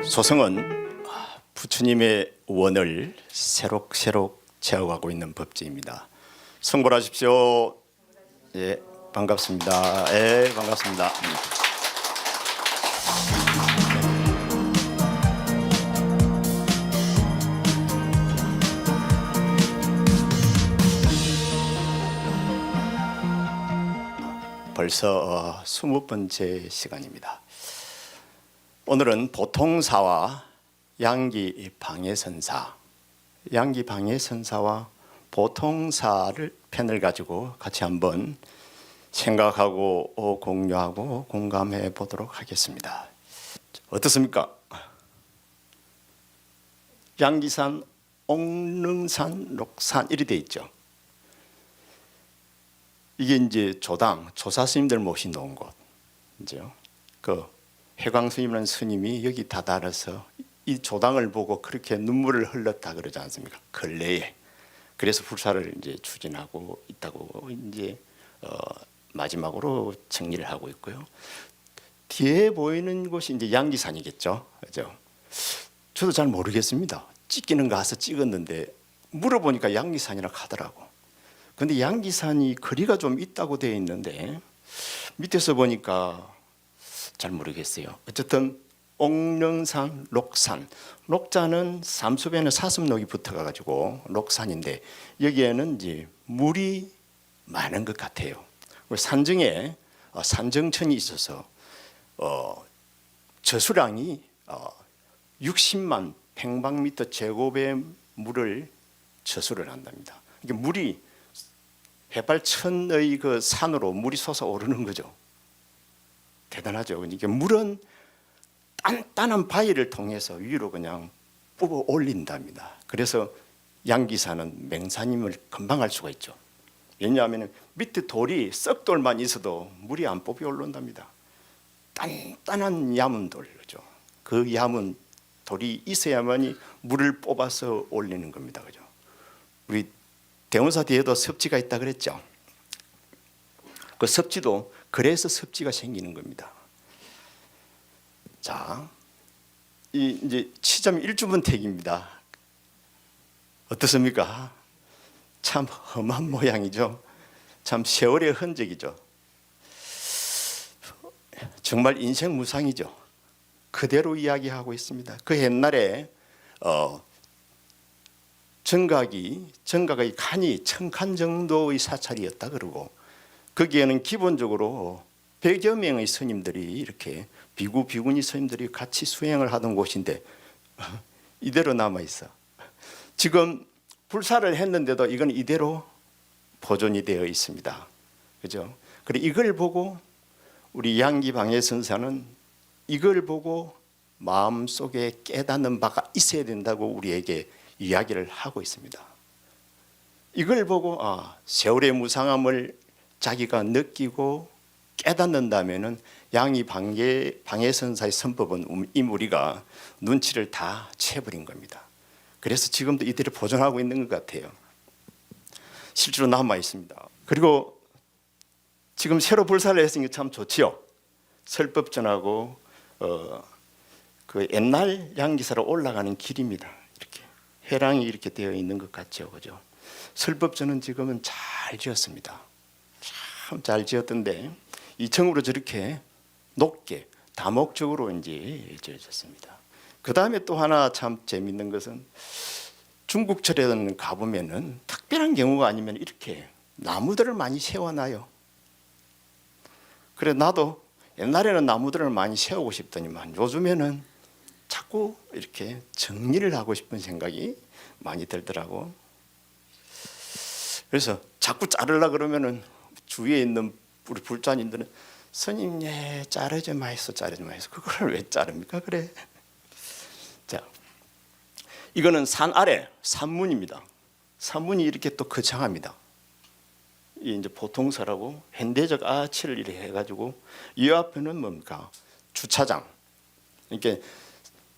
소승은 부처님의 원을 새록새록 채워가고 있는 법제입니다. 성불하십시오. 예, 반갑습니다. 예, 반갑습니다. 벌써 20번째 시간입니다. 오늘은 보통사와 양기방해선사, 양기방해선사와 보통사를 편을 가지고 같이 한번 생각하고 공유하고 공감해 보도록 하겠습니다. 어떻습니까? 양기산, 옥능산, 록산 이리 돼 있죠. 이게 이제 조당, 조사 스님들 모시 놓은 곳. 이제요. 그 해광 스님이라는 스님이 여기 다다라서 이 조당을 보고 그렇게 눈물을 흘렸다 그러지 않습니까? 근래에. 그래서 불사를 이제 추진하고 있다고 이제 마지막으로 정리를 하고 있고요. 뒤에 보이는 곳이 이제 양기산이겠죠. 그죠? 저도 잘 모르겠습니다. 찍기는 가서 찍었는데 물어보니까 양기산이라고 하더라고. 근데 양기산이 거리가 좀 있다고 되어 있는데 밑에서 보니까 잘 모르겠어요. 어쨌든 옥령산, 록산, 록자는 삼수변에 사슴록이 붙어가지고 록산인데 여기에는 이제 물이 많은 것 같아요. 산정에 산정천이 있어서 저수량이 60만 평방미터 제곱의 물을 저수를 한답니다. 이게 물이 해발 1000의 그 산으로 물이 솟아오르는 거죠. 대단하죠. 이게 물은 단단한 바위를 통해서 위로 그냥 뽑아 올린답니다. 그래서 양기산은 맹산임을 금방 알 수가 있죠. 왜냐하면 밑에 돌이 썩돌만 있어도 물이 안 뽑혀 올라온답니다. 단단한 야문돌이죠. 그 야문 돌이 있어야만이 물을 뽑아서 올리는 겁니다. 그죠? 우리 대원사 뒤에도 섭지가 있다 그랬죠. 그 섭지도 그래서 섭지가 생기는 겁니다. 자, 이 이제 치점 일주분택입니다. 어떻습니까? 참 험한 모양이죠. 참 세월의 흔적이죠. 정말 인생무상이죠. 그대로 이야기하고 있습니다. 그 옛날에 정각의 칸이 1000칸 정도의 사찰이었다 그러고 거기에는 기본적으로 100여 명의 스님들이 이렇게 비구니 스님들이 같이 수행을 하던 곳인데 이대로 남아 있어. 지금 불사를 했는데도 이건 이대로 보존이 되어 있습니다. 그죠? 그래 이걸 보고 우리 양기방해선사는 이걸 보고 마음속에 깨닫는 바가 있어야 된다고 우리에게 이야기를 하고 있습니다. 이걸 보고 세월의 무상함을 자기가 느끼고 깨닫는다면은 양기방해선사의 선법은 이 무리가 눈치를 다 채버린 겁니다. 그래서 지금도 이들을 보존하고 있는 것 같아요. 실제로 남아 있습니다. 그리고 지금 새로 불사를 했으니까 참 좋지요. 설법전하고 그 옛날 양기사로 올라가는 길입니다. 이렇게 회랑이 이렇게 되어 있는 것 같죠, 그죠? 설법전은 지금은 잘 지었습니다. 참 잘 지었던데 2층으로 저렇게 높게 다목적으로 이제 지어졌습니다. 그 다음에 또 하나 참 재밌는 것은 중국철에 가보면은 특별한 경우가 아니면 이렇게 나무들을 많이 세워놔요. 그래 나도 옛날에는 나무들을 많이 세우고 싶더니만 요즘에는 자꾸 이렇게 정리를 하고 싶은 생각이 많이 들더라고. 그래서 자꾸 자르려 그러면은 주위에 있는 우리 불자님들은 스님 예 자르지 마이소 그걸 왜 자릅니까? 그래. 자, 이거는 산 아래 산문입니다. 산문이 이렇게 또 거창합니다. 이 이제 보통사라고 현대적 아치를 이렇게 해가지고 이 앞에는 뭡니까? 주차장. 이렇게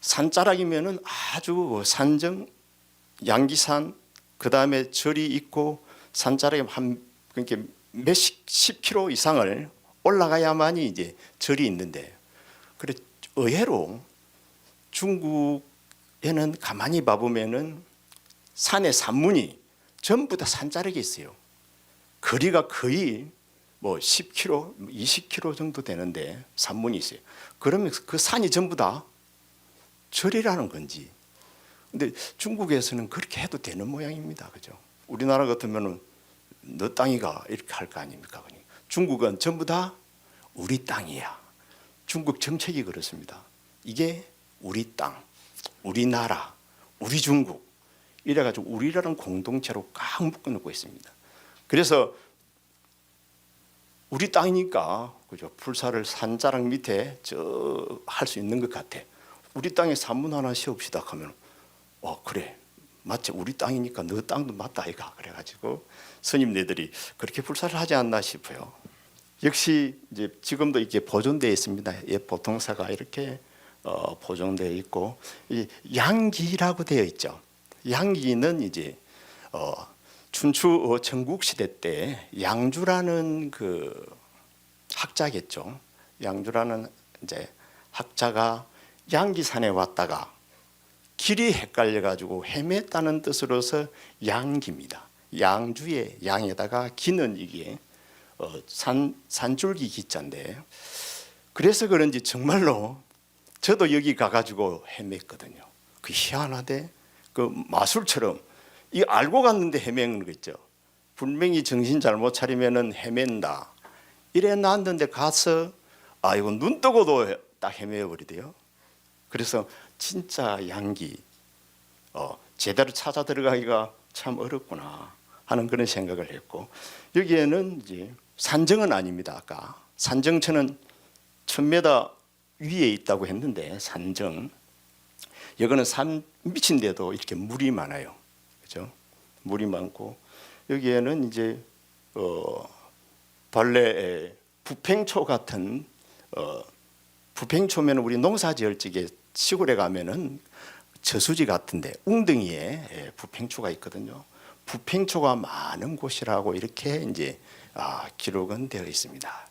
산자락이면은 아주 산정 양기산 그 다음에 절이 있고 산자락에 한 그러니까 몇십 10km 이상을 올라가야만이 이제 절이 있는데 그래 의외로 중국에는 가만히 봐보면은 산의 산문이 전부 다 산자락이 있어요. 거리가 거의 뭐 10km, 20km 정도 되는데 산문이 있어요. 그러면 그 산이 전부 다 절이라는 건지. 근데 중국에서는 그렇게 해도 되는 모양입니다. 그죠? 우리나라 같으면은 너 땅이가 이렇게 할 거 아닙니까? 중국은 전부 다 우리 땅이야. 중국 정책이 그렇습니다. 이게 우리 땅, 우리나라, 우리 중국 이래가지고 우리라는 공동체로 꽉 묶어놓고 있습니다. 그래서 우리 땅이니까 그죠? 불사를 산자락 밑에 저 할 수 있는 것 같아. 우리 땅에 산문 하나 씌웁시다 하면 그래 맞지 우리 땅이니까 너 땅도 맞다 이가 그래가지고 스님네들이 그렇게 불사를 하지 않나 싶어요. 역시 이제 지금도 이렇게 보존되어 있습니다. 예, 보통사가 이렇게 보존되어 있고 이 양기라고 되어 있죠. 양기는 이제 춘추 전국시대 때 양주라는 그 학자겠죠. 양주라는 이제 학자가 양기산에 왔다가 길이 헷갈려 가지고 헤맸다는 뜻으로서 양기입니다. 양주의 양에다가 기는 이게 산줄기 기자인데 그래서 그런지 정말로 저도 여기 가가지고 헤맸거든요. 그 희한하대 그 마술처럼 이 알고 갔는데 헤매는 거 있죠. 분명히 정신 잘못 차리면은 헤맨다. 이래 놨는데 가서 이건 눈 뜨고도 딱 헤매어 버리대요. 그래서 진짜 양기 제대로 찾아 들어가기가 참 어렵구나 하는 그런 생각을 했고 여기에는 이제 산정은 아닙니다. 아까 산정천은 1000m 위에 있다고 했는데 산정 여기는 산 밑인데도 이렇게 물이 많아요. 그죠? 물이 많고 여기에는 이제 본래 부팽초 같은 부팽초면 우리 농사지을 적에 시골에 가면은 저수지 같은데 웅덩이에 부팽초가 있거든요. 부팽초가 많은 곳이라고 이렇게 이제 기록은 되어 있습니다.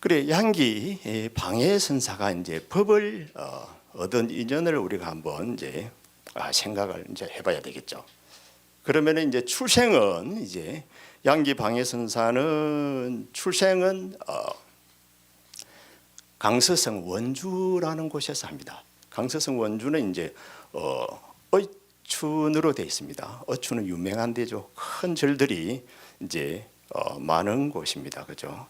그래 양기 방해선사가 이제 법을 얻은 인연을 우리가 한번 이제 생각을 이제 해봐야 되겠죠. 그러면 이제 출생은 이제 양기 방해선사는 출생은 강서성 원주라는 곳에서 합니다. 강서성 원주는 이제 어춘으로 되어 있습니다. 어춘은 유명한 데죠. 큰 절들이 이제 많은 곳입니다. 그죠?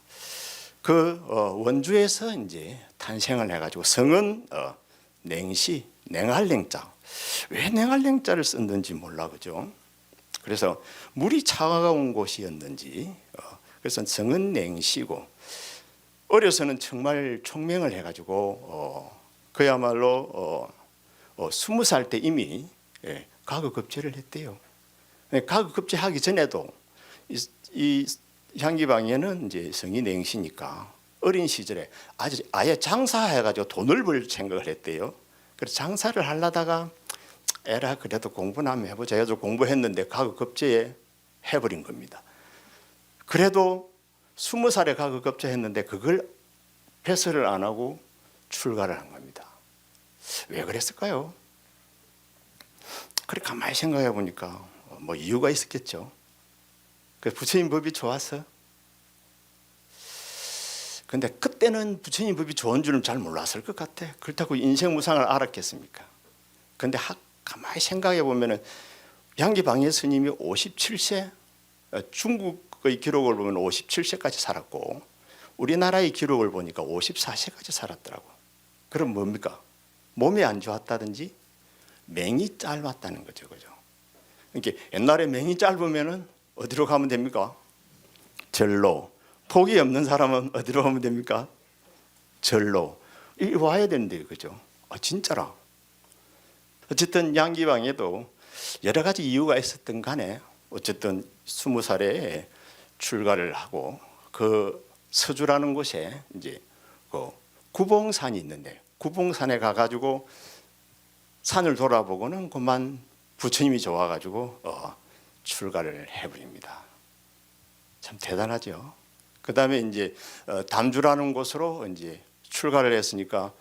그 원주에서 이제 탄생을 해가지고 성은 냉시, 냉할냉자. 왜 냉할냉자를 썼는지 몰라, 그죠? 그래서 물이 차가운 곳이었는지 그래서 성은 냉시고 어려서는 정말 총명을 해가지고 그야말로 20살 때 이미 가거급제를 했대요. 가거급제 하기 전에도 이 향기방에는 이제 성이 냉시니까 어린 시절에 아예 장사해가지고 돈을 벌 생각을 했대요. 그래서 장사를 하려다가 에라 그래도 공부나 한번 해보자 해서 공부했는데 가거급제에 해버린 겁니다. 그래도 20살에 가거급제했는데 그걸 패스를 안 하고 출가를 한 겁니다. 왜 그랬을까요? 그래 가만히 생각해 보니까 뭐 이유가 있었겠죠. 그 부처님 법이 좋아서. 근데 그때는 부처님 법이 좋은 줄은 잘 몰랐을 것 같아. 그렇다고 인생무상을 알았겠습니까? 근데 가만히 생각해 보면은 양기방해 스님이 57세, 중국의 기록을 보면 57세까지 살았고 우리나라의 기록을 보니까 54세까지 살았더라고. 그럼 뭡니까? 몸이 안 좋았다든지 맹이 짧았다는 거죠, 그죠? 그러니까 옛날에 맹이 짧으면은 어디로 가면 됩니까? 절로. 복이 없는 사람은 어디로 가면 됩니까? 절로. 이 와야 되는데, 그죠? 진짜라. 어쨌든 양기방에도 여러 가지 이유가 있었던 간에 어쨌든 20살에 출가를 하고 그 서주라는 곳에 이제 그 구봉산이 있는데 구봉산에 가가지고 산을 돌아보고는 그만 부처님이 좋아가지고 출가를 해버립니다. 참 대단하죠. 그 다음에 이제 담주라는 곳으로 이제 출가를 했으니까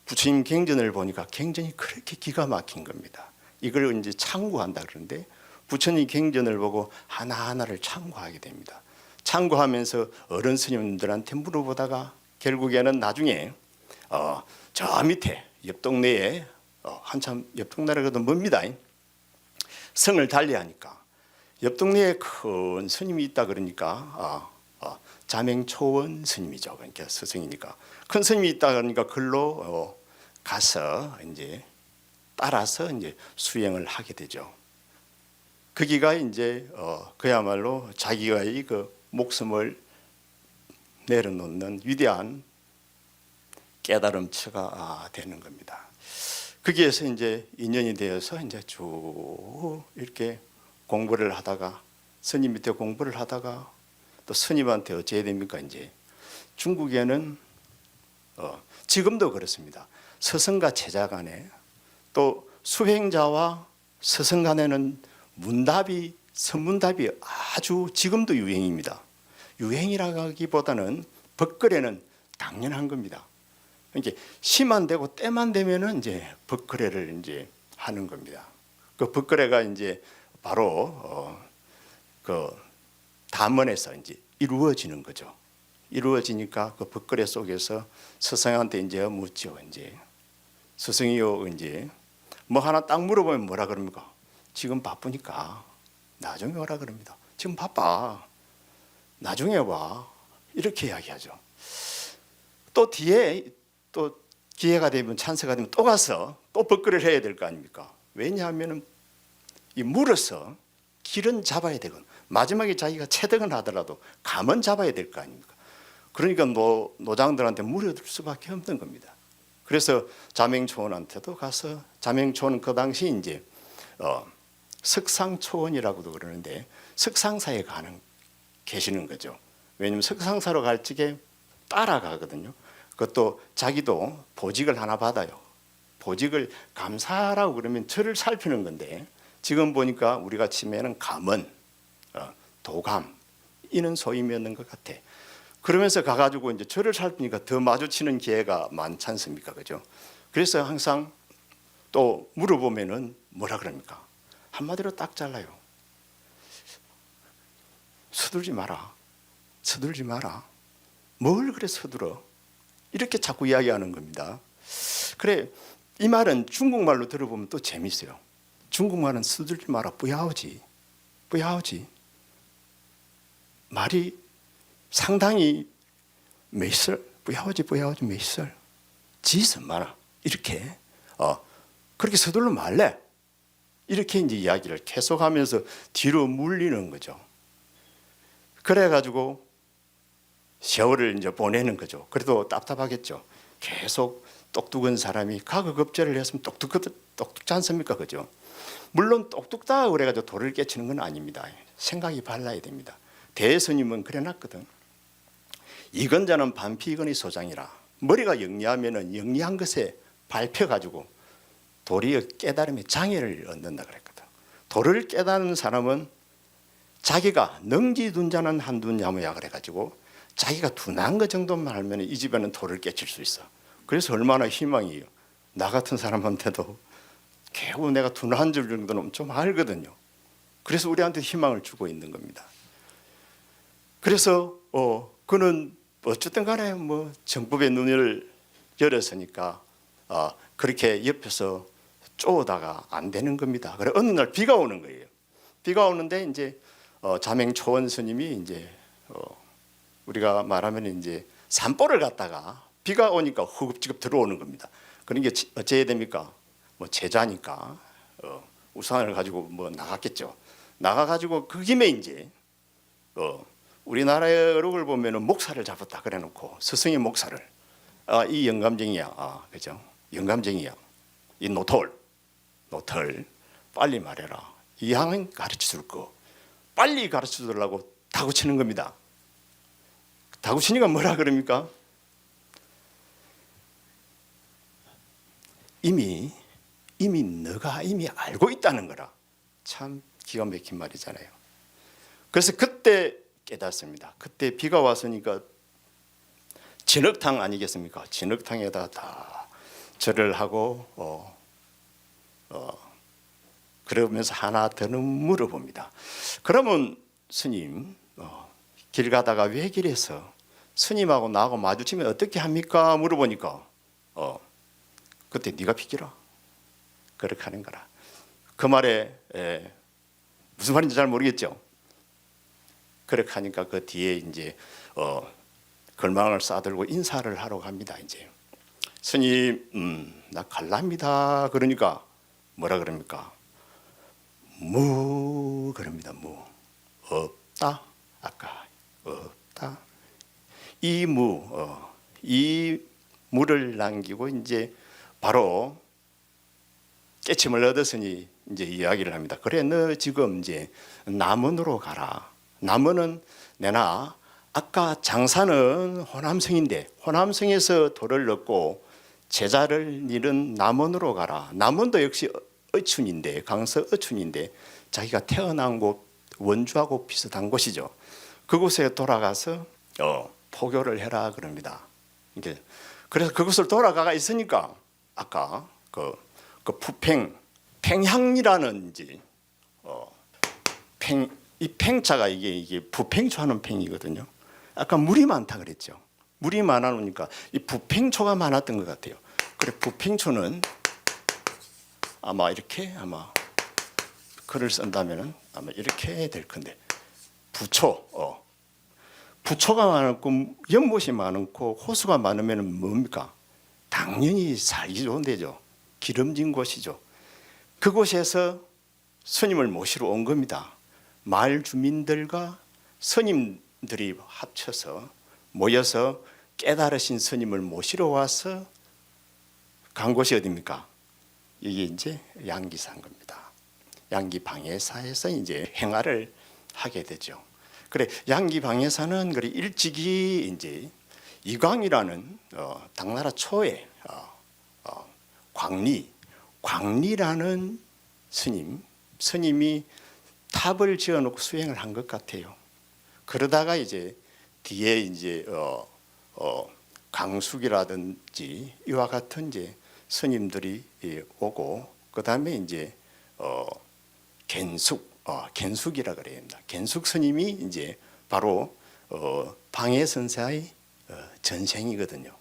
부처님 경전을 보니까 경전이 그렇게 기가 막힌 겁니다. 이걸 이제 참고한다 그러는데 부처님 경전을 보고 하나하나를 참고하게 됩니다. 참고하면서 어른 스님들한테 물어보다가 결국에는 나중에 저 밑에 옆 동네에 한참 옆 동네라고도 멉니다. 성을 달리하니까 옆 동네에 큰 스님이 있다 그러니까 자맹초원 스님이죠. 그러니까 스승이니까 큰 스님이 있다 그러니까 글로 가서 이제 따라서 이제 수행을 하게 되죠. 거기가 이제 그야말로 자기가의 그 목숨을 내려놓는 위대한 깨달음처가 되는 겁니다. 거기에서 이제 인연이 되어서 이제 쭉 이렇게 공부를 하다가 스님 밑에 공부를 하다가 또 스님한테 어찌해야 됩니까? 이제 중국에는 지금도 그렇습니다. 스승과 제자 간에 또 수행자와 스승 간에는 문답이 선문답이 아주 지금도 유행입니다. 유행이라고 하기보다는 법거래는 당연한 겁니다. 이게 시만 되고 때만 되면은 이제 법거래를 이제 하는 겁니다. 그 법거래가 이제 바로 그 담원에서 이제 이루어지는 거죠. 이루어지니까 그 법거래 속에서 스승한테 이제 묻죠. 이제 스승이요, 이제 뭐 하나 딱 물어보면 뭐라 그럽니까? 지금 바쁘니까 나중에 오라 그럽니다. 지금 바빠. 나중에 와. 이렇게 이야기하죠. 또 뒤에 또 기회가 되면 찬스가 되면 또 가서 또 법거래를 해야 될 거 아닙니까? 왜냐하면 이 물어서 길은 잡아야 되건 마지막에 자기가 체득은 하더라도 감은 잡아야 될 거 아닙니까? 그러니까 노장들한테 물어줄 수밖에 없는 겁니다. 그래서 자맹초원한테도 가서 자맹초원은 그 당시 이제 석상초원이라고도 그러는데 석상사에 계시는 거죠. 왜냐하면 석상사로 갈 적에 따라가거든요. 그것도 자기도 보직을 하나 받아요. 보직을 감사라고 그러면 절을 살피는 건데 지금 보니까 우리가 치면은 감은 도감 이는 소임이었는 것 같아. 그러면서 가가지고 이제 절을 살피니까 더 마주치는 기회가 많지 않습니까, 그죠? 그래서 항상 또 물어보면은 뭐라 그럽니까? 한마디로 딱 잘라요. 서둘지 마라. 서둘지 마라. 뭘 그래 서둘러? 이렇게 자꾸 이야기하는 겁니다. 그래, 이 말은 중국말로 들어보면 또 재밌어요. 중국말은 서둘지 마라. 뿌야오지. 뿌야오지. 말이 상당히 메이설. 뿌야오지 뿌야오지 메이설. 지서 마라. 이렇게 그렇게 서둘러 말래. 이렇게 이제 이야기를 계속하면서 뒤로 물리는 거죠. 그래가지고 세월을 이제 보내는 거죠. 그래도 답답하겠죠. 계속 똑똑한 사람이 가급겁제를 했으면 똑똑지 않습니까, 그죠? 물론 똑똑다 그래가지고 도를 깨치는 건 아닙니다. 생각이 발라야 됩니다. 대스님은 그래놨거든. 이건자는 반피이건의 소장이라. 머리가 영리하면은 영리한 것에 밟혀가지고 도리의 깨달음의 장애를 얻는다 그랬거든. 도를 깨닫는 사람은 자기가 능지둔자는 한둔야무야 그래가지고 자기가 둔한 것 정도만 알면 이 집에는 도를 깨칠 수 있어. 그래서 얼마나 희망이에요. 나 같은 사람한테도 겨우 내가 둔한 줄 정도는 좀 알거든요. 그래서 우리한테 희망을 주고 있는 겁니다. 그래서 그는 어쨌든 간에 뭐 정법의 눈을 열었으니까 그렇게 옆에서 쪼다가 안 되는 겁니다. 그래 어느 날 비가 오는 거예요. 비가 오는데 이제 자맹초원 스님이 이제 우리가 말하면 이제 산보를 갔다가 비가 오니까 후급지급 들어오는 겁니다. 그러니까 어째야 됩니까? 뭐 제자니까 우산을 가지고 뭐 나갔겠죠. 나가가지고 그 김에 이제 우리나라의 어록을 보면은 목사를 잡았다 그래놓고 스승의 목사를 이 영감쟁이야, 그죠? 영감쟁이야. 이 노털 빨리 말해라. 이항은 가르쳐 줄 거 빨리 가르쳐 주려고 다구치는 겁니다. 다구치니까 뭐라 그럽니까? 이미 너가 이미 알고 있다는 거라. 참 기가 막힌 말이잖아요. 그래서 그때 깨닫습니다. 그때 비가 왔으니까 진흙탕 아니겠습니까? 진흙탕에다 다 절을 하고 그러면서 하나 더는 물어봅니다. 그러면 스님, 길 가다가 외길에서 스님하고 나하고 마주치면 어떻게 합니까? 물어보니까 그때 네가 비키라 그렇게 하는 거라. 그 말에 무슨 말인지 잘 모르겠죠. 그렇게 하니까 그 뒤에 이제 걸망을 싸들고 인사를 하러 갑니다. 이제 스님, 나 갈랍니다. 그러니까 뭐라 그럽니까? 무 그럽니다. 무 없다. 아까 없다. 이 무를 남기고 이제 바로 깨침을 얻었으니 이제 이야기를 합니다. 그래, 너 지금 이제 남원으로 가라. 남원은 내나 아까 장사는 호남성인데 호남성에서 돌을 넣고 제자를 잃은 남원으로 가라. 남원도 역시 어춘인데 강서 어춘인데 자기가 태어난 곳 원주하고 비슷한 곳이죠. 그곳에 돌아가서 포교를 해라 그럽니다. 이게 그래서 그곳을 돌아가 있으니까 아까 그 팽향이라는 이제 이 팽자가 이게 부팽초하는 팽이거든요. 아까 물이 많다 그랬죠. 물이 많아 놓으니까 이 부팽초가 많았던 것 같아요. 그래 부팽초는 아마 이렇게 글을 쓴다면은 아마 이렇게 될 건데 부초가 많고 연못이 많고 호수가 많으면 뭡니까? 당연히 살기 좋은 데죠. 기름진 곳이죠. 그곳에서 스님을 모시러 온 겁니다. 마을 주민들과 스님들이 합쳐서 모여서 깨달으신 스님을 모시러 와서 간 곳이 어디입니까? 이게 이제 양기사인 겁니다. 양기방해사에서 이제 행화를 하게 되죠. 그래 양기방해사는 그래 일찍이 이제 이광이라는 당나라 초에 광리라는 스님이 탑을 지어놓고 수행을 한 것 같아요. 그러다가 이제 뒤에 이제 강숙이라든지 이와 같은 이제 스님들이 오고 그 다음에 이제 겐숙이라 그래야 합니다. 겐숙 스님이 이제 바로 방해선사의 전생이거든요.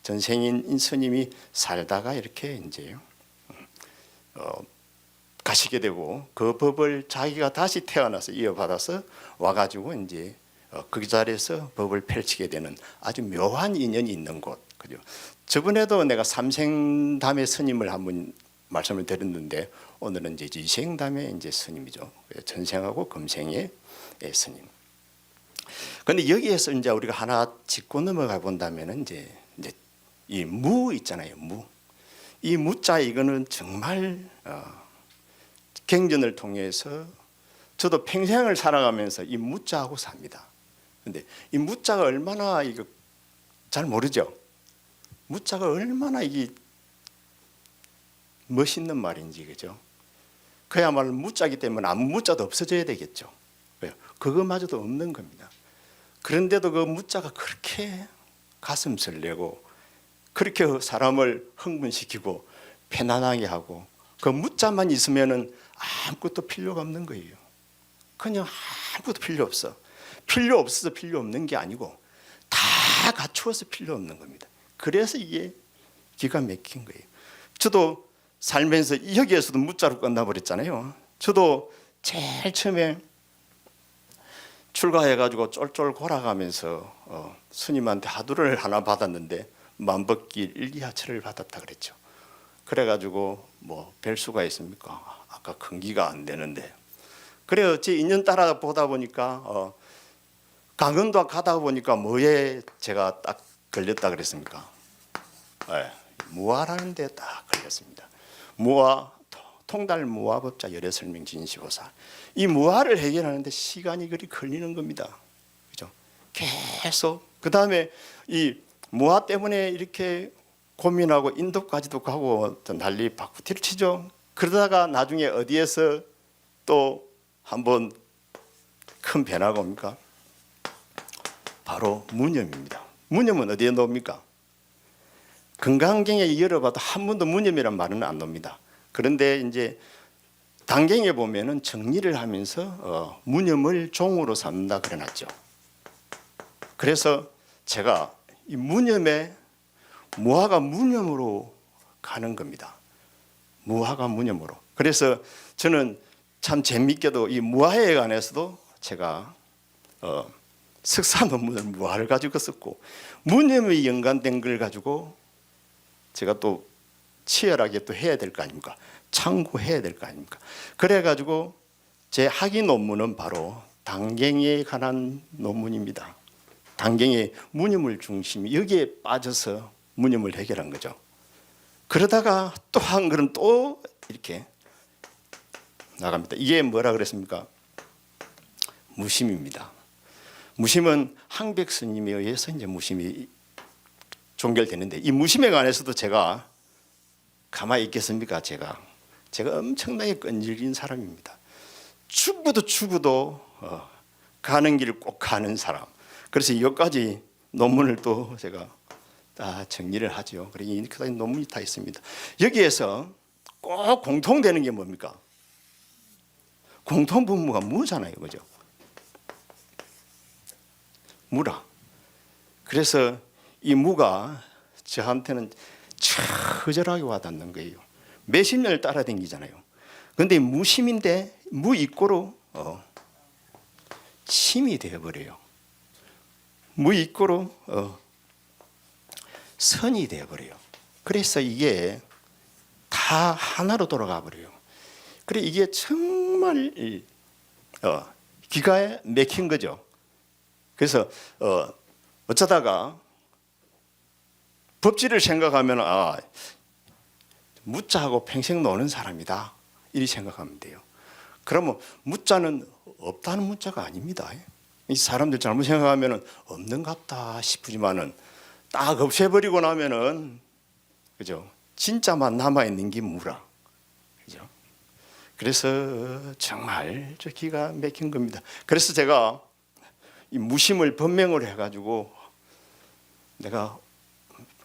전생인 스님이 살다가 이렇게 이제 가시게 되고 그 법을 자기가 다시 태어나서 이어받아서 와가지고 이제 그 자리에서 법을 펼치게 되는 아주 묘한 인연이 있는 곳. 그죠? 저번에도 내가 삼생담의 스님을 한번 말씀을 드렸는데 오늘은 이제 이생담의 이제 스님이죠. 전생하고 금생의 스님. 그런데 여기에서 이제 우리가 하나 짚고 넘어가 본다면은 이제 이 무 있잖아요. 이 무자 이거는 정말 경전을 통해서 저도 평생을 살아가면서 이 무자하고 삽니다. 근데 이 무자가 얼마나 이거 잘 모르죠. 무자가 얼마나 이게 멋있는 말인지 그죠? 그야말로 무자기 때문에 아무 무자도 없어져야 되겠죠. 왜요? 그거마저도 없는 겁니다. 그런데도 그 무자가 그렇게 가슴 설레고 그렇게 사람을 흥분시키고 편안하게 하고 그 무자만 있으면은 아무것도 필요가 없는 거예요. 그냥 아무것도 필요 없어. 필요 없어서 필요 없는 게 아니고 다 갖추어서 필요 없는 겁니다. 그래서 이게 기가 막힌 거예요. 저도 살면서 여기에서도 무자로 끝나버렸잖아요. 저도 제일 처음에 출가해가지고 쫄쫄 골아가면서 스님한테 하두를 하나 받았는데 만법길 일기하철을 받았다 그랬죠. 그래가지고 뭐 별 수가 있습니까? 아까 근기가 안 되는데. 그래 어찌 인연 따라 보다 보니까 강원도 가다 보니까 뭐에 제가 딱 걸렸다 그랬습니까? 무화라는 데 딱 걸렸습니다. 무화 통달 무화법자 열애설명 진시보사. 이 무화를 해결하는데 시간이 그리 걸리는 겁니다. 그죠? 계속 그 다음에 이 무화 때문에 이렇게 고민하고 인도까지도 가고 난리 바꾸티를 치죠. 그러다가 나중에 어디에서 또 한번 큰 변화가 옵니까? 바로 무념입니다. 무념은 어디에 놓습니까? 건강경에 열어봐도 한 번도 무념이란 말은 안 놉니다. 그런데 이제 단경에 보면은 정리를 하면서 무념을 종으로 삼는다 그래놨죠. 그래서 제가 이 무념에 무화가 무념으로 가는 겁니다. 무화가 무념으로. 그래서 저는 참 재밌게도 이 무화에 관해서도 제가 석사 논문을 무화를 가지고 썼고 무념에 연관된 걸 가지고 제가 또 치열하게 또 해야 될 거 아닙니까? 참고해야 될 거 아닙니까? 그래가지고 제 학위 논문은 바로 단경에 관한 논문입니다. 단경의 무념을 중심이 여기에 빠져서 무념을 해결한 거죠. 그러다가 또 한 걸음 또 이렇게 나갑니다. 이게 뭐라 그랬습니까? 무심입니다. 무심은 항백 스님에 의해서 이제 무심이 종결되는데 이 무심에 관해서도 제가 가만히 있겠습니까? 제가 엄청나게 끈질긴 사람입니다. 죽어도 가는 길을 꼭 가는 사람. 그래서 여기까지 논문을 또 제가 다 정리를 하죠. 그래서 이렇게 논문이 다 있습니다. 여기에서 꼭 공통되는 게 뭡니까? 공통분모가 무잖아요, 그죠? 무라. 그래서 이 무가 저한테는 처절하게 와닿는 거예요. 몇십 년을 따라다니잖아요. 그런데 무심인데 무익고로 심이 되어버려요. 무익고로 선이 되어버려요. 그래서 이게 다 하나로 돌아가 버려요. 그래 이게 정말 기가 막힌 거죠. 그래서 어쩌다가 법지를 생각하면 무자하고 평생 노는 사람이다 이렇게 생각하면 돼요. 그러면 무자는 없다는 무자가 아닙니다. 이 사람들 잘못 생각하면 없는갑다 싶지만은 딱 없애버리고 나면은 그죠? 진짜만 남아 있는 게 무라. 그죠? 그래서 정말 저 기가 막힌 겁니다. 그래서 제가 이 무심을 번명을 해가지고 내가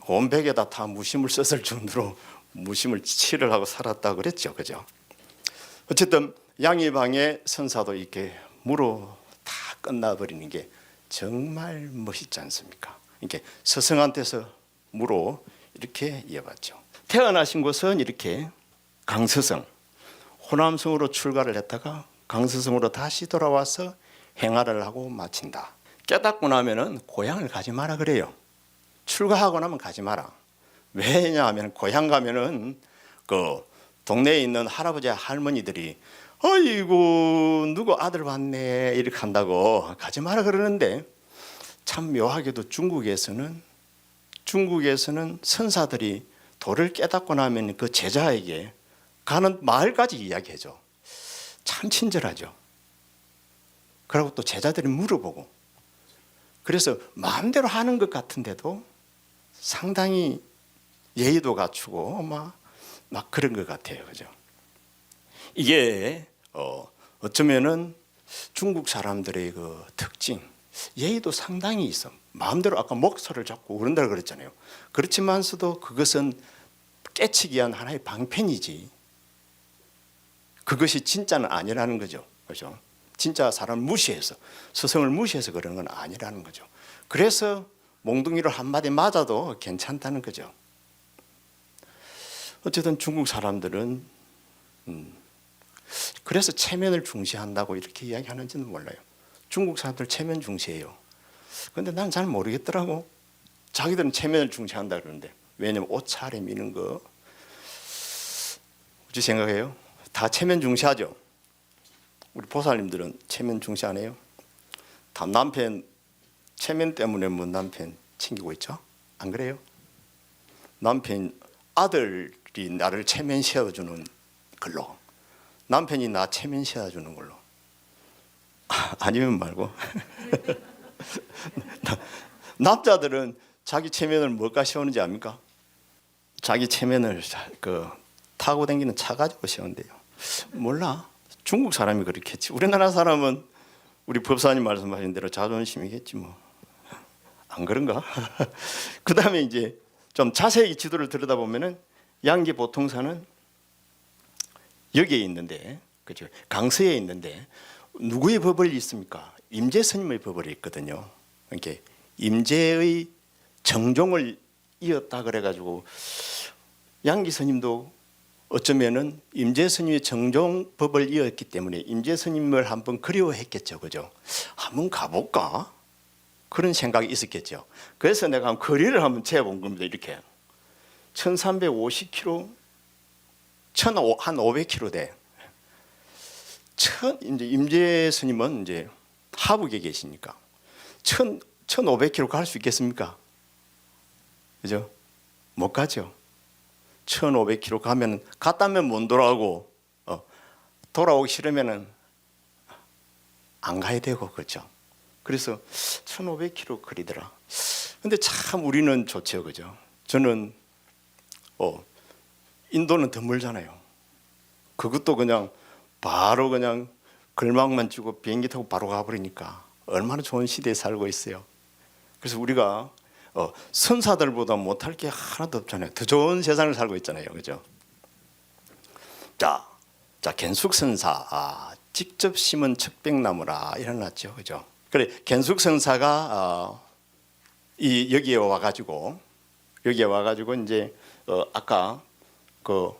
온 백에다 다 무심을 썼을 정도로 무심을 치를 하고 살았다 그랬죠, 그죠? 어쨌든 양의방의 선사도 이렇게 무로 다 끝나버리는 게 정말 멋있지 않습니까? 이렇게 스승한테서 무로 이렇게 이어봤죠. 태어나신 곳은 이렇게 강서성, 호남성으로 출가를 했다가 강서성으로 다시 돌아와서 행하를 하고 마친다. 깨닫고 나면은 고향을 가지 마라 그래요. 출가하고 나면 가지 마라. 왜냐하면 고향 가면은 그 동네에 있는 할아버지 할머니들이 아이고 누구 아들 봤네 이렇게 한다고 가지 마라 그러는데 참 묘하게도 중국에서는 선사들이 도를 깨닫고 나면 그 제자에게 가는 마을까지 이야기해줘. 참 친절하죠. 그리고 또 제자들이 물어보고 그래서 마음대로 하는 것 같은데도 상당히 예의도 갖추고 막 그런 것 같아요, 그죠? 이게 어쩌면은 중국 사람들의 그 특징, 예의도 상당히 있어. 마음대로 아까 목소리를 잡고 그런다고 그랬잖아요. 그렇지만서도 그것은 깨치기 위한 하나의 방편이지. 그것이 진짜는 아니라는 거죠, 그죠? 진짜 사람을 무시해서 스승을 무시해서 그러는 건 아니라는 거죠. 그래서 몽둥이를 한마디 맞아도 괜찮다는 거죠. 어쨌든 중국 사람들은 그래서 체면을 중시한다고 이렇게 이야기하는지는 몰라요. 중국 사람들 체면 중시해요. 그런데 난 잘 모르겠더라고. 자기들은 체면을 중시한다 그러는데 왜냐면 옷 차림이는 거 어찌 생각해요? 다 체면 중시하죠. 우리 보살님들은 체면 중시 안 해요? 다 남편 체면 때문에 뭐 남편 챙기고 있죠? 안 그래요? 남편 아들이 나를 체면 씌워주는 걸로 남편이 나 체면 씌워주는 걸로 아니면 말고 남자들은 자기 체면을 뭘까 씌우는지 압니까? 자기 체면을 타고 다니는 차 가지고 씌운대요. 몰라. 중국 사람이 그렇겠지. 우리나라 사람은 우리 법사님 말씀하신 대로 자존심이겠지 뭐. 안 그런가? 그 다음에 이제 좀 자세히 지도를 들여다보면은 양계 보통사는 여기에 있는데, 그죠? 강서에 있는데 누구의 법을 있습니까? 임재 스님의 법을 있거든요. 이렇게 임재의 정종을 이었다 그래가지고 양기 스님도 어쩌면은 임재 스님의 정종법을 이었기 때문에 임재 스님을 한번 그리워했겠죠, 그죠? 한번 가볼까? 그런 생각이 있었겠죠. 그래서 내가 거리를 한번 재본 겁니다. 이렇게 1350km, 한 500km 돼. 이제 임재 스님은 이제 하북에 계시니까 1500km 갈 수 있겠습니까? 그죠? 못 가죠. 1500km 가면 갔다면 못 돌아오고 돌아오기 싫으면은 안 가야 되고, 그렇죠? 그래서 1500km 거리더라. 근데 참 우리는 좋죠, 그죠? 저는 인도는 더 멀잖아요. 그것도 그냥 바로 그냥 걸망만 주고 비행기 타고 바로 가버리니까 얼마나 좋은 시대에 살고 있어요. 그래서 우리가 선사들보다 못할 게 하나도 없잖아요. 더 좋은 세상을 살고 있잖아요, 그죠? 자, 겐숙선사, 직접 심은 척백나무라 일어났죠, 그죠? 그래, 겐숙선사가 여기에 와가지고 이제 아까 그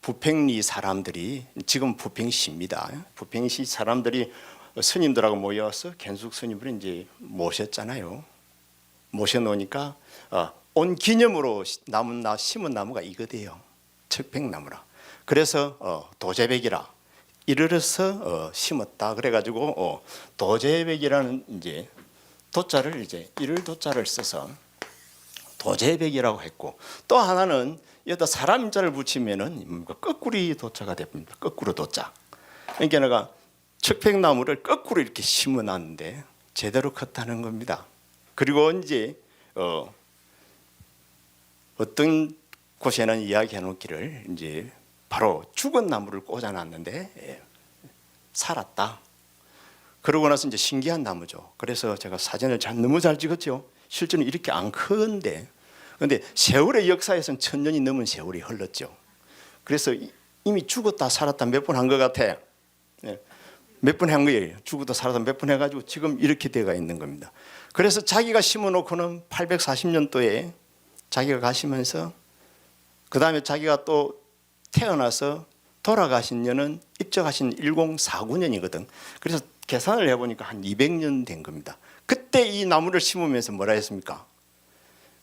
부평리 사람들이, 지금 부평시입니다. 부평시 사람들이 스님들하고 모여서 겐숙 스님을 이제 모셨잖아요. 모셔놓으니까 온 기념으로 심은 나무가 이거대요. 척백나무라. 그래서 도제백이라 이르러서 심었다. 그래가지고 도제백이라는 이제 도자를 이제 이를 도자를 써서 도제백이라고 했고, 또 하나는 여기다 사람 자를 붙이면은 거꾸리 도자가 됩니다. 거꾸로 도자. 그러니까 내가 척백나무를 거꾸로 이렇게 심어놨는데 제대로 컸다는 겁니다. 그리고 이제 어떤 곳에는 이야기해놓기를 이제 바로 죽은 나무를 꽂아놨는데 살았다. 그러고 나서 이제 신기한 나무죠. 그래서 제가 사진을 너무 잘 찍었죠. 실제는 이렇게 안 큰데, 그런데 세월의 역사에서는 1000년이 넘은 세월이 흘렀죠. 그래서 이미 죽었다 살았다 몇 번 한 것 같아. 몇 번 한 거예요. 죽었다 살았다 몇 번 해가지고 지금 이렇게 돼가 있는 겁니다. 그래서 자기가 심어놓고는 840년도에 자기가 가시면서, 그 다음에 자기가 또 태어나서 돌아가신 년은 입적하신 1049년이거든. 그래서 계산을 해보니까 한 200년 된 겁니다. 그때 이 나무를 심으면서 뭐라 했습니까?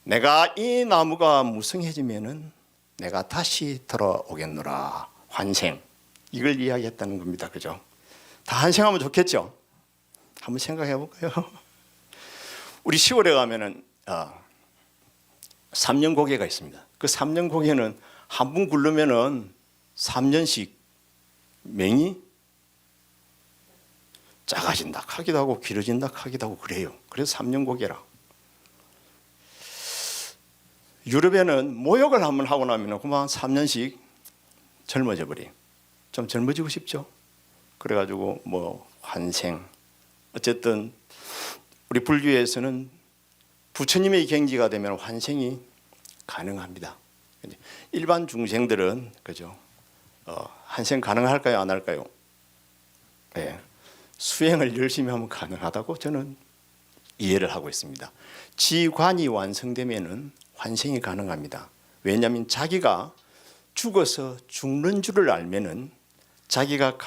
내가 이 나무가 무성해지면은 내가 다시 돌아오겠노라. 환생. 이걸 이야기했다는 겁니다. 그죠? 다 환생하면 좋겠죠? 한번 생각해 볼까요? 우리 시골에 가면은 삼년고개가 있습니다. 그 삼년고개는 한 분 굴르면은 3년씩 맹이 작아진다 하기도 하고 길어진다 하기도 하고 그래요. 그래서 3년고개라. 유럽에는 모욕을 한번 하고 나면 그만 3년씩 젊어져 버려요. 좀 젊어지고 싶죠. 그래가지고 뭐 환생, 어쨌든 우리 불교에서는 부처님의 경지가 되면 환생이 가능합니다. 일반 중생들은 그죠? 환생 가능할까요, 안 할까요? 네. 수행을 열심히 하면 가능하다고 저는 이해를 하고 있습니다. 지관이 완성되면은 환생이 가능합니다. 왜냐하면 자기가 죽어서 죽는 줄을 알면은 자기가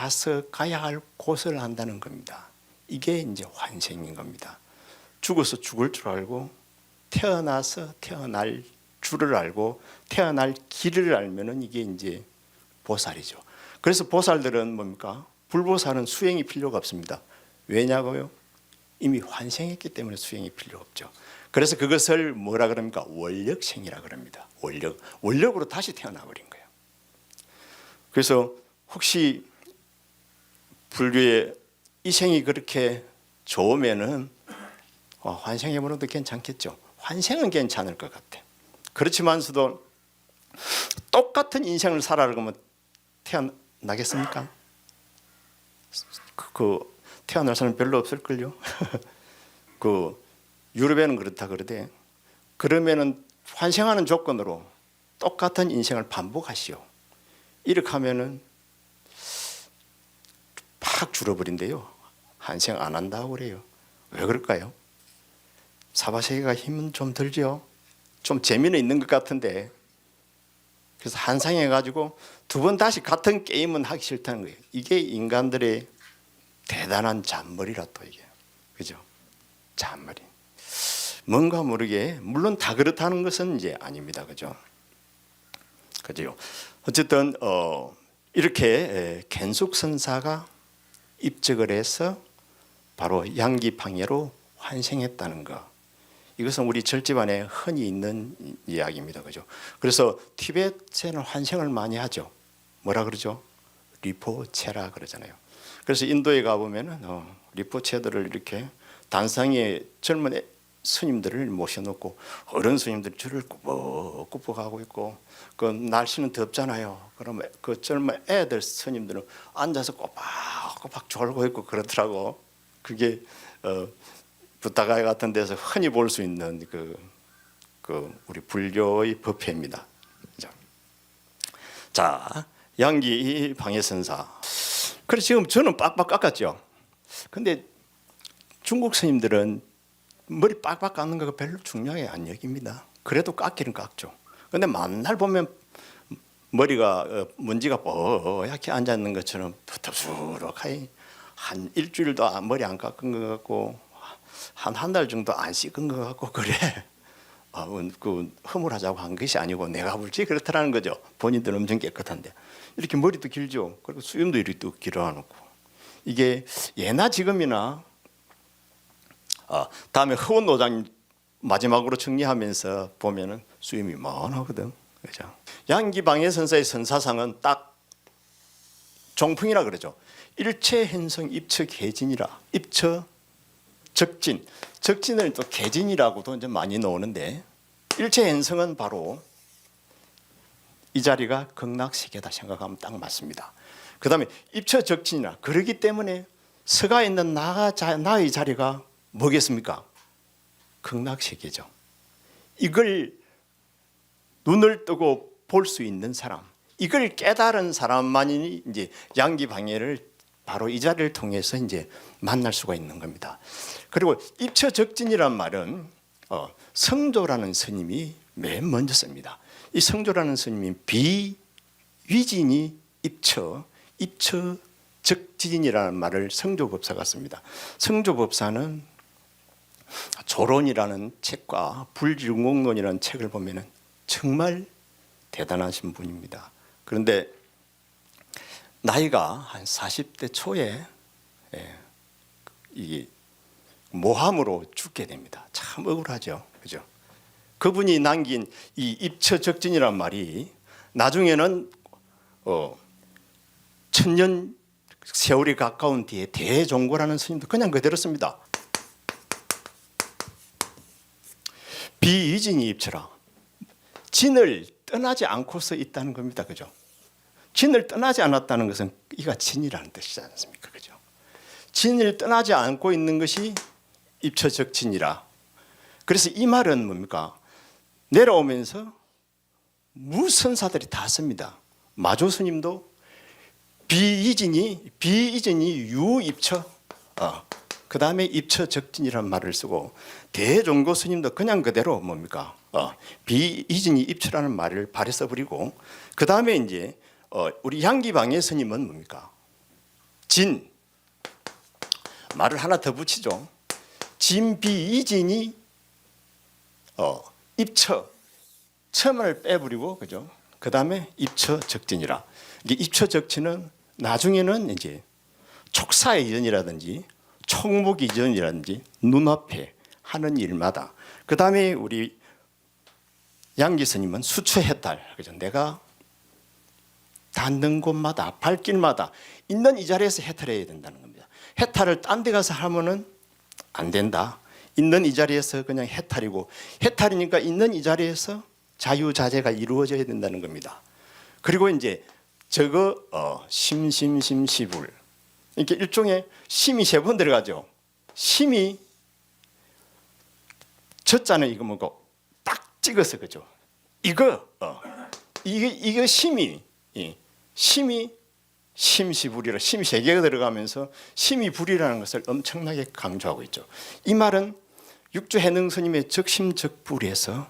가야 할 곳을 안다는 겁니다. 이게 이제 환생인 겁니다. 죽어서 죽을 줄 알고 태어나서 태어날 줄을 알고 태어날 길을 알면은 이게 이제 보살이죠. 그래서 보살들은 뭡니까? 불보살은 수행이 필요가 없습니다. 왜냐고요? 이미 환생했기 때문에 수행이 필요 없죠. 그래서 그것을 뭐라 그럽니까? 원력생이라 그럽니다. 원력으로 다시 태어나 버린 거예요. 그래서 혹시 불교의 이생이 그렇게 좋으면은 환생해보는 것도 괜찮겠죠. 환생은 괜찮을 것 같아. 그렇지만서도 똑같은 인생을 살아라 그러면 태어나겠습니까? 태어날 사람 별로 없을걸요. 유럽에는 그렇다 그러대. 그러면은 환생하는 조건으로 똑같은 인생을 반복하시오. 이렇게 하면은 팍 줄어버린대요. 환생 안 한다고 그래요. 왜 그럴까요? 사바세계가 힘은 좀 들죠. 좀 재미는 있는 것 같은데, 그래서 환생해가지고 두 번 다시 같은 게임은 하기 싫다는 거예요. 이게 인간들의 대단한 잔머리라 또 이게, 그죠? 잔머리. 뭔가 모르게, 물론 다 그렇다는 것은 이제 아닙니다, 그죠? 그죠? 어쨌든 이렇게 겐숙 선사가 입적을 해서 바로 양기방해로 환생했다는 것. 이것은 우리 절집안에 흔히 있는 이야기입니다, 그죠? 그래서 티베트에는 환생을 많이 하죠. 뭐라 그러죠? 리포체라 그러잖아요. 그래서 인도에 가보면은 리포체들을 이렇게 단상에 젊은 스님들을 모셔놓고 어른 스님들 줄을 꾸벅꾸벅 하고 있고, 그 날씨는 덥잖아요. 그러면 그 젊은 애들 스님들은 앉아서 꼬박꼬박 졸고 있고 그렇더라고. 그게 부타가이 같은 데서 흔히 볼 수 있는 그 우리 불교의 법회입니다. 자, 양기 방해선사. 그래서 지금 저는 빡빡 깎았죠. 근데 중국 스님들은 머리 빡빡 깎는 거 별로 중요하게 안 여깁니다. 그래도 깎기는 깎죠. 근데 만날 보면 머리가 먼지가 뽀얗게 앉아 있는 것처럼 부터부룩하게 한 일주일도 머리 안 깎은 것 같고 한 달 정도 안 씻은 것 같고 그래. 그 허물하자고 한 것이 아니고 내가 볼지 그렇다라는 거죠. 본인들은 엄청 깨끗한데 이렇게 머리도 길죠. 그리고 수염도 이렇게 또 길어놓고 이게 예나 지금이나 다음에 허원 노장 마지막으로 정리하면서 보면은 수염이 많하거든. 그죠? 양기방해 선사의 선사상은 딱 종풍이라 그러죠. 일체현성 입처 개진이라. 입처 적진. 적진을 또 개진이라고도 이제 많이 나오는데 일체현성은 바로 이 자리가 극락세계다 생각하면 딱 맞습니다. 그 다음에 입처 적진이라. 그러기 때문에 서가 있는 나의 자리가 뭐겠습니까? 극락세계죠. 이걸 눈을 뜨고 볼 수 있는 사람, 이걸 깨달은 사람만이 이제 양기방해를 바로 이 자리를 통해서 이제 만날 수가 있는 겁니다. 그리고 입처적진이란 말은 성조라는 스님이 맨 먼저 씁니다. 이 성조라는 스님이 비위진이 입처적진이라는 말을 성조법사가 씁니다. 성조법사는 조론이라는 책과 불율공론이라는 책을 보면은 정말 대단하신 분입니다. 그런데 나이가 한 40대 초에 이게 모함으로 죽게 됩니다. 참 억울하죠, 그죠? 그분이 남긴 이 입처적진이란 말이 나중에는 천년 세월이 가까운 뒤에 대종고라는 스님도 그냥 그대로 씁니다. 비이진이 입처라. 진을 떠나지 않고서 있다는 겁니다, 그죠? 진을 떠나지 않았다는 것은 이가 진이라는 뜻이지 않습니까, 그죠? 진을 떠나지 않고 있는 것이 입처적진이라. 그래서 이 말은 뭡니까? 내려오면서 무선사들이 다 씁니다. 마조 스님도 비이진이 유입처, 그 다음에 입처적진이라는 말을 쓰고 대종고 스님도 그냥 그대로 뭡니까? 비이진이 입처라는 말을 발에 써버리고 그 다음에 이제 우리 양기방해 스님은 뭡니까? 진 말을 하나 더 붙이죠. 진비이진이 입처 첨을 빼버리고 그죠? 그 다음에 입처적진이라. 이게 입처적진은 나중에는 이제 촉사 이전이라든지 촉목 이전이라든지 눈앞에 하는 일마다. 그 다음에 우리 양기 스님은 수처해탈. 그죠? 내가 닿는 곳마다 발길마다 있는 이 자리에서 해탈해야 된다는 겁니다. 해탈을 딴 데 가서 하면은 안 된다. 있는 이 자리에서 그냥 해탈이고 해탈이니까 있는 이 자리에서 자유자재가 이루어져야 된다는 겁니다. 그리고 이제 저거 심심심시불 이렇게 일종의 심이 세 번 들어가죠. 심이 젖자는 이거 뭐고 딱 찍어서 그죠. 이거 이게 심이 심시불이라 심이 세 개가 들어가면서 심이불이라는 것을 엄청나게 강조하고 있죠. 이 말은 육조 해능 스님의 적심적불에서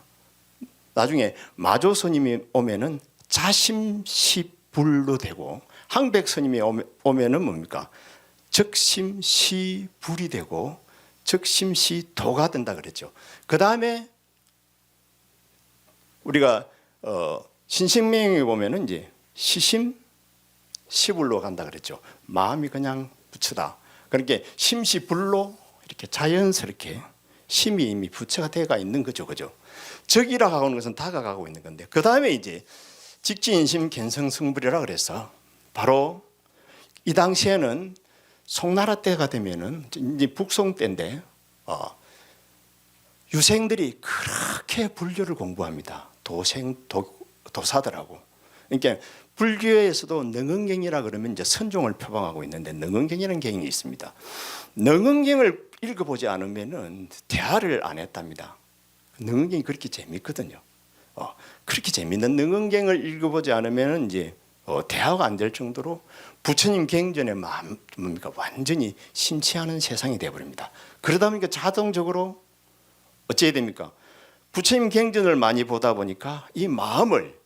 나중에 마조 스님이 오면은 자심시불로 되고 항백 스님이 오면은 뭡니까? 적심시불이 되고 적심시도가 된다 그랬죠. 그 다음에 우리가 신식명에 보면은 이제 시심시불로 간다 그랬죠. 마음이 그냥 부처다. 그러니까 심시불로 이렇게 자연스럽게 심이 이미 부처가 되어가 있는 거죠, 그죠? 적이라고 하는 것은 다가가고 있는 건데, 그 다음에 이제 직지인심 견성승불이라 그래서 바로 이 당시에는 송나라 때가 되면은 이제 북송 때인데 유생들이 그렇게 불교를 공부합니다. 도사들하고. 그러니까 불교에서도 능언경이라 그러면 이제 선종을 표방하고 있는데 능언경이라는 경이 있습니다. 능언경을 읽어보지 않으면은 대화를 안 했답니다. 능언경이 그렇게 재밌거든요. 그렇게 재밌는 능언경을 읽어보지 않으면은 이제 대화가 안 될 정도로 부처님 경전에 뭡니까 완전히 심취하는 세상이 되어버립니다. 그러다 보니까 자동적으로 어찌해야 됩니까? 부처님 경전을 많이 보다 보니까 이 마음을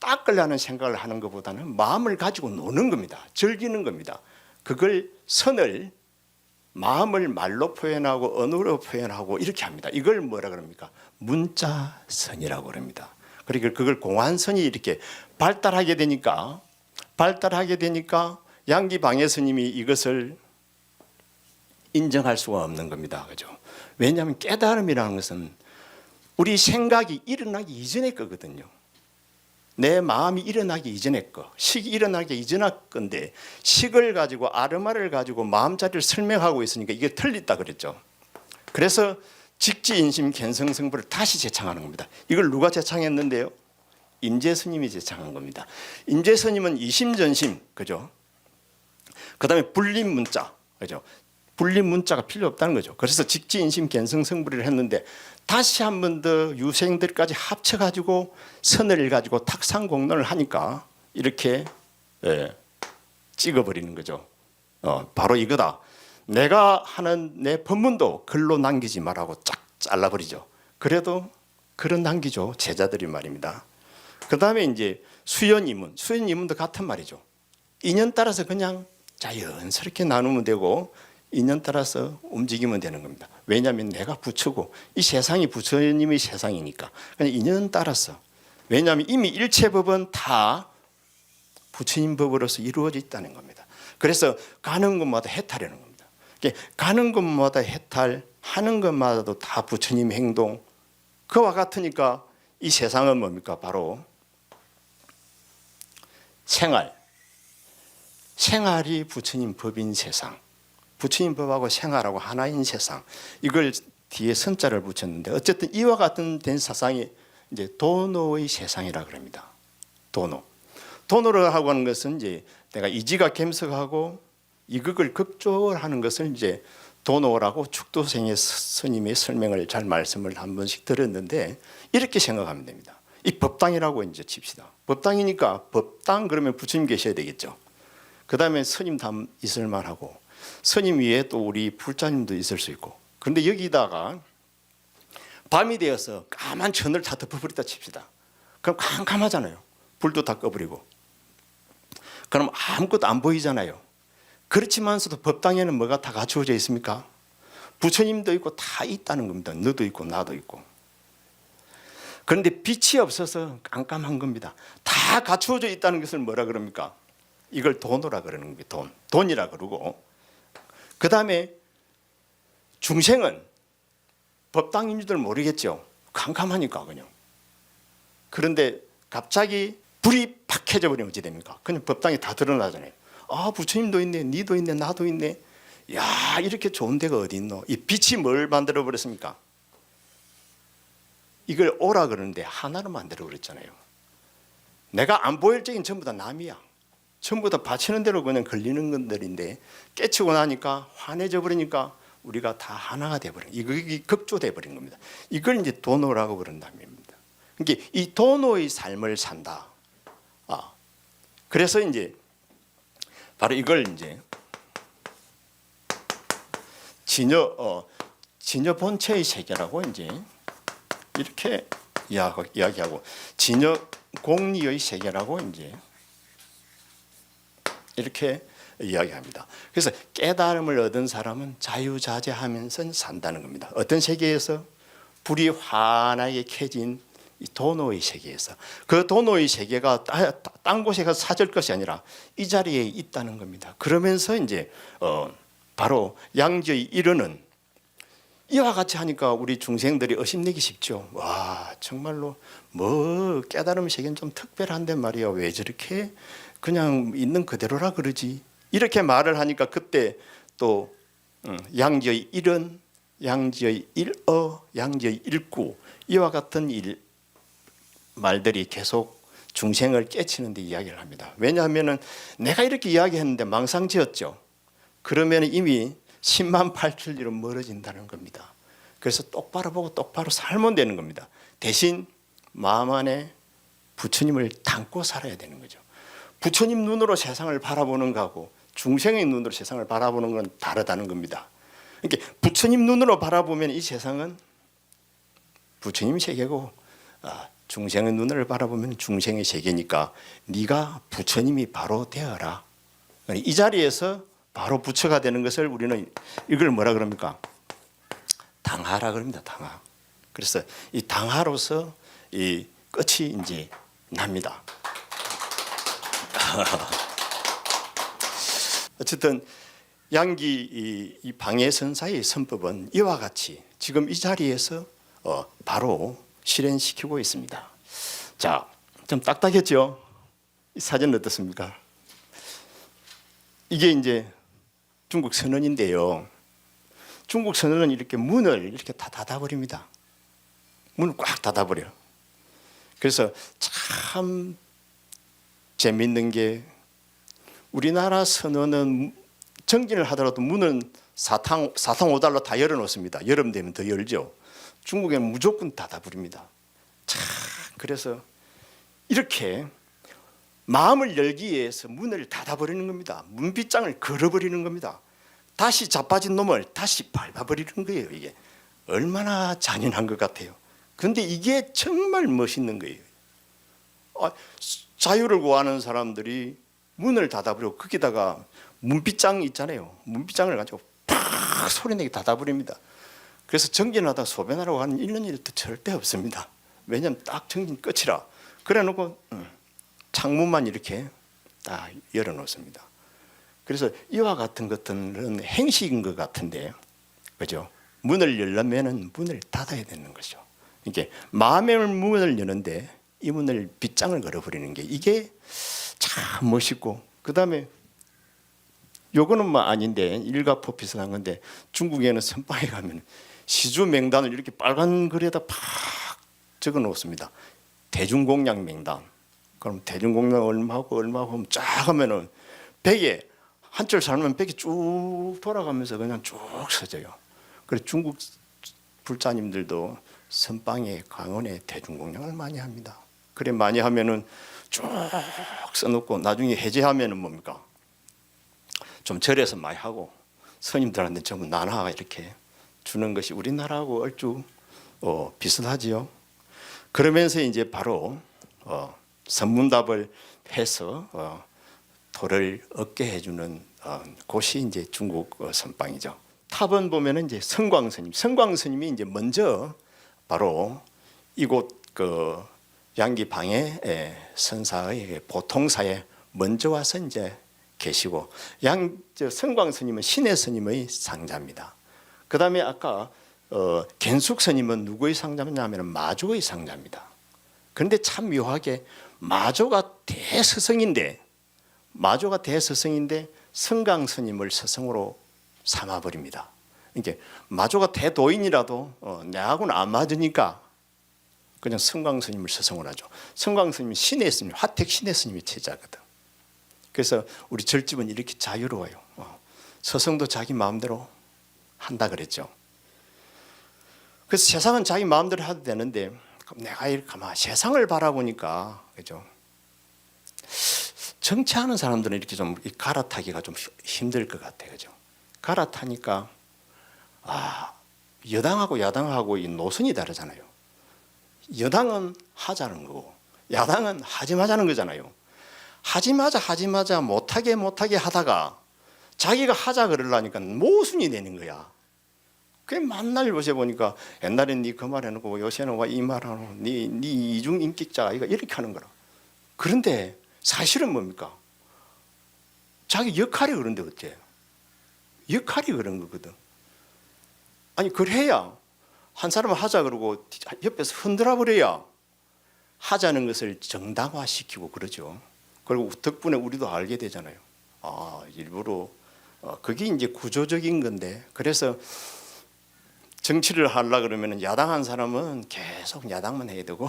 닦으려는 생각을 하는 것보다는 마음을 가지고 노는 겁니다. 즐기는 겁니다. 그걸 선을 마음을 말로 표현하고 언어로 표현하고 이렇게 합니다. 이걸 뭐라 그럽니까? 문자선이라고 그럽니다. 그러니까 그걸 공안선이 이렇게 발달하게 되니까 양기방해 스님이 이것을 인정할 수가 없는 겁니다. 그죠? 왜냐하면 깨달음이라는 것은 우리 생각이 일어나기 이전의 거거든요. 내 마음이 일어나기 이전의 거, 식이 일어나기 이전의 건데 식을 가지고 아르마를 가지고 마음자리를 설명하고 있으니까 이게 틀리다 그랬죠. 그래서 직지인심 견성승불을 다시 제창하는 겁니다. 이걸 누가 제창했는데요? 임재스님이 제창한 겁니다. 임재스님은 이심전심, 그죠? 그 다음에 불림문자, 그죠? 불림문자가 필요 없다는 거죠. 그래서 직지인심 견성승불을 했는데 다시 한 번 더 유생들까지 합쳐가지고 선을 가지고 탁상공론을 하니까 이렇게 찍어버리는 거죠. 바로 이거다. 내가 하는 내 법문도 글로 남기지 말라고 쫙 잘라버리죠. 그래도 글은 남기죠. 제자들이 말입니다. 그 다음에 이제 수연이문도 같은 말이죠. 인연 따라서 그냥 자연스럽게 나누면 되고 인연 따라서 움직이면 되는 겁니다. 왜냐하면 내가 부처고 이 세상이 부처님의 세상이니까 그냥 인연 따라서. 왜냐하면 이미 일체법은 다 부처님 법으로서 이루어져 있다는 겁니다. 그래서 가는 곳마다 해탈하는 겁니다. 가는 곳마다 해탈, 하는 것마다도 다 부처님 행동. 그와 같으니까 이 세상은 뭡니까? 바로 생활이 부처님 법인 세상. 부처님 법하고 생활하고 하나인 세상. 이걸 뒤에 선자를 붙였는데 어쨌든 이와 같은 된 사상이 이제 도노의 세상이라 그럽니다. 도노를 하고 하는 것은 이제 내가 이지가 gem석하고 이극을 극조하는 것을 이제 도노라고 축도생의 스님의 설명을 잘 말씀을 한 번씩 들었는데 이렇게 생각하면 됩니다. 이 법당이라고 이제 칩시다. 법당이니까 법당 그러면 부처님 계셔야 되겠죠. 그 다음에 스님 담 있을 만하고 스님 위에 또 우리 불자님도 있을 수 있고. 그런데 여기다가 밤이 되어서 까만 천을 다 덮어버리다 칩시다. 그럼 캄캄하잖아요. 불도 다 꺼버리고. 그럼 아무것도 안 보이잖아요. 그렇지만서도 법당에는 뭐가 다 갖추어져 있습니까? 부처님도 있고 다 있다는 겁니다. 너도 있고 나도 있고. 그런데 빛이 없어서 깜깜한 겁니다. 다 갖추어져 있다는 것을 뭐라 그럽니까? 이걸 돈이라 그러는 거예요. 돈이라 그러고. 그 다음에 중생은 법당인 줄 모르겠죠. 캄캄하니까 그냥. 그런데 갑자기 불이 팍 켜져 버리면 어찌 됩니까? 그냥 법당이 다 드러나잖아요. 아, 부처님도 있네, 니도 있네, 나도 있네. 야, 이렇게 좋은 데가 어디 있노? 이 빛이 뭘 만들어 버렸습니까? 이걸 오라 그러는데 하나로 만들어 버렸잖아요. 내가 안 보일 적엔 전부 다 남이야. 전부 다 바치는 대로 그냥 걸리는 것들인데 깨치고 나니까 환해져 버리니까 우리가 다 하나가 돼버린, 이게 극조돼 버린 겁니다. 이걸 이제 도노라고 그런다는 겁니다. 그러니까 이 도노의 삶을 산다. 그래서 이제 바로 이걸 이제 진여 본체의 세계라고 이제 이렇게 이야기하고, 진여 공리의 세계라고 이제 이렇게 이야기합니다. 그래서 깨달음을 얻은 사람은 자유자재하면서 산다는 겁니다. 어떤 세계에서? 불이 환하게 켜진 이 도노의 세계에서. 그 도노의 세계가 딴 곳에 가서 찾을 것이 아니라 이 자리에 있다는 겁니다. 그러면서 이제 바로 양지의 이르는, 이와 같이 하니까 우리 중생들이 의심내기 쉽죠. 와, 정말로 뭐 깨달음 세계는 좀 특별한데 말이야, 왜 저렇게 그냥 있는 그대로라 그러지, 이렇게 말을 하니까 그때 또 양지의 일은, 양지의 일어, 양지의 일구, 이와 같은 말들이 계속 중생을 깨치는 데 이야기를 합니다. 왜냐하면 내가 이렇게 이야기했는데 망상지었죠. 그러면 이미 10만 8천리로 멀어진다는 겁니다. 그래서 똑바로 보고 똑바로 살면 되는 겁니다. 대신 마음 안에 부처님을 담고 살아야 되는 거죠. 부처님 눈으로 세상을 바라보는 거하고 중생의 눈으로 세상을 바라보는 건 다르다는 겁니다. 그러니까 부처님 눈으로 바라보면 이 세상은 부처님 세계고, 중생의 눈을 바라보면 중생의 세계니까 네가 부처님이 바로 되어라. 이 자리에서 바로 부처가 되는 것을 우리는 이걸 뭐라 그럽니까? 당하라 그럽니다. 당하. 그래서 이 당하로서 이 끝이 이제 납니다. 어쨌든 양기 이 방해선사의 선법은 이와 같이 지금 이 자리에서 바로 실현시키고 있습니다. 자, 좀 딱딱했죠? 이 사진 어떻습니까? 이게 이제 중국 선언인데요. 중국 선언은 이렇게 문을 이렇게 다 닫아버립니다. 문을 꽉 닫아버려. 그래서 참 재밌는 게, 우리나라 선언은 정진을 하더라도 문은 사탕 5달러 다 열어놓습니다. 여름 되면 더 열죠. 중국에는 무조건 닫아버립니다. 참, 그래서 이렇게 마음을 열기 위해서 문을 닫아버리는 겁니다. 문빗장을 걸어버리는 겁니다. 다시 자빠진 놈을 다시 밟아버리는 거예요. 이게 얼마나 잔인한 것 같아요. 그런데 이게 정말 멋있는 거예요. 자유를 구하는 사람들이 문을 닫아버리고 거기다가 문빗장 있잖아요. 문빗장을 가지고 팍 소리내게 닫아버립니다. 그래서 정진하다 소변하러 가는 이런 일도 절대 없습니다. 왜냐하면 딱 정진 끝이라. 그래 놓고 창문만 이렇게 딱 열어놓습니다. 그래서 이와 같은 것들은 행식인 것 같은데, 그죠? 문을 열려면은 문을 닫아야 되는 거죠. 이게 마음의 문을 여는데 이 문을 빗장을 걸어버리는 게 이게 참 멋있고, 그 다음에 요거는 뭐 아닌데 일가포피스한 건데, 중국에는 선방에 가면 시주 명단을 이렇게 빨간 글에다 팍 적어 놓습니다. 대중공양 명단. 그럼 대중공양 얼마하고 하면 쫙 하면은 벽에 한 줄 살면 벽이 쭉 돌아가면서 그냥 쭉 써져요. 그래서 중국 불자님들도 선방에 강원에 대중공양을 많이 합니다. 그래 많이 하면은 쭉 써놓고 나중에 해제하면은 뭡니까? 좀 절에서 많이 하고 스님들한테 전부 나눠 이렇게 주는 것이 우리나라하고 얼추 비슷하지요. 그러면서 이제 바로 선문답을 해서 도를 얻게 해주는 곳이 이제 중국 선방이죠. 탑은 보면은 이제 성광스님이 이제 먼저 바로 이곳 그 양기 방해 선사의 보통사에 먼저 와서 이제 계시고, 성광 스님은 신의 스님의 상자입니다. 그 다음에 아까 견숙 스님은 누구의 상자냐면 마조의 상자입니다. 그런데 참 묘하게 마조가 대스승인데 성광 스님을 스승으로 삼아버립니다. 그러니까 마조가 대도인이라도 내하고는 안 맞으니까 그냥 성광 스님을 스승으로 하죠. 성광 스님이 신의 스님, 화택 신의 스님이 제자거든. 그래서 우리 절집은 이렇게 자유로워요. 스승도 자기 마음대로 한다 그랬죠. 그래서 세상은 자기 마음대로 해도 되는데 내가 이렇게 가만 세상을 바라보니까 그죠? 정치하는 사람들은 이렇게 좀 갈아타기가 좀 힘들 것 같아요, 그죠? 갈아타니까 여당하고 야당하고 이 노선이 다르잖아요. 여당은 하자는 거고 야당은 하지 마자는 거잖아요. 하지 마자 못하게 하다가 자기가 하자 그러려니까 모순이 되는 거야. 그게 만날 요새 보니까 옛날엔 네 그 말 해놓고 요새는 와 이 말 하노 네 이중 인격자가 이렇게 하는 거라. 그런데 사실은 뭡니까? 자기 역할이 그런데 어때요? 역할이 그런 거거든. 아니 그래야 한 사람은 하자 그러고 옆에서 흔들어 버려야 하자는 것을 정당화시키고 그러죠. 그리고 덕분에 우리도 알게 되잖아요. 일부러 그게 이제 구조적인 건데 그래서 정치를 하려 그러면 야당한 사람은 계속 야당만 해야 되고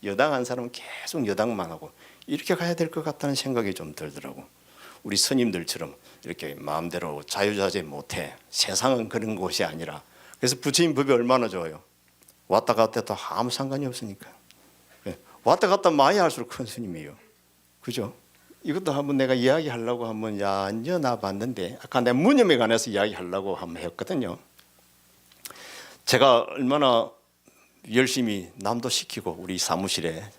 여당한 사람은 계속 여당만 하고 이렇게 가야 될 것 같다는 생각이 좀 들더라고. 우리 스님들처럼 이렇게 마음대로 자유자재 못해. 세상은 그런 곳이 아니라. 그래서 부처님 법이 얼마나 좋아요. 왔다 갔다 해도 아무 상관이 없으니까. 왔다 갔다 많이 할수록 큰 스님이에요. 그죠? 이것도 한번 내가 이야기하려고 한번 나 봤는데 아까 내가 무념에 관해서 이야기하려고 한번 했거든요. 제가 얼마나 열심히 남도 시키고 우리 사무실에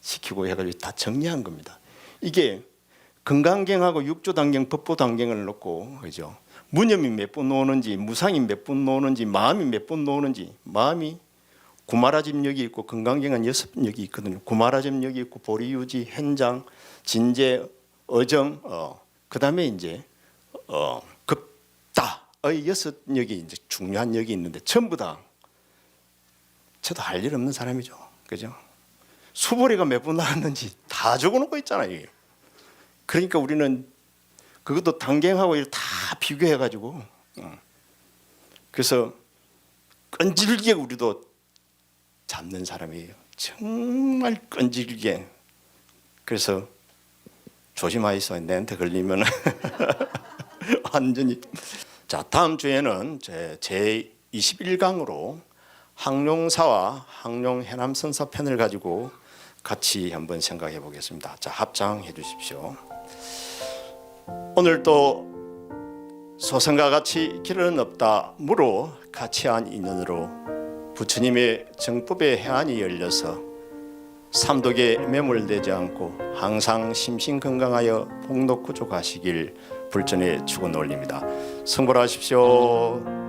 시키고 해가지고 다 정리한 겁니다. 이게 건강경하고 육조단경, 법보단경을 놓고 그죠? 무념이 몇 번 나오는지, 무상이 몇 번 나오는지, 마음이 몇 번 나오는지, 마음이 구마라집력이 있고 건강경은 6역이 있거든요. 구마라집력이 있고 보리유지, 현장, 진제, 어정, 그다음에 이제 급다의 6역이 이제 중요한 역이 있는데 전부 다 저도 할 일 없는 사람이죠. 그죠? 수보리가 몇 번 나왔는지 다 적어놓고 있잖아요. 그러니까 우리는 그것도 단경하고 다 비교해가지고 그래서 끈질기게 우리도 잡는 사람이에요. 정말 끈질기게. 그래서 조심하이소. 내한테 걸리면 완전히. 자, 다음 주에는 제 21강으로 항룡사와 항룡 해남선사 편을 가지고 같이 한번 생각해 보겠습니다. 자, 합장해 주십시오. 오늘도 소선과 같이 길은 없다 무로 가치한 인연으로 부처님의 정법의 해안이 열려서 삼독에 매몰되지 않고 항상 심신건강하여 복록구조 가시길 불전에 축원 올립니다. 성불하십시오.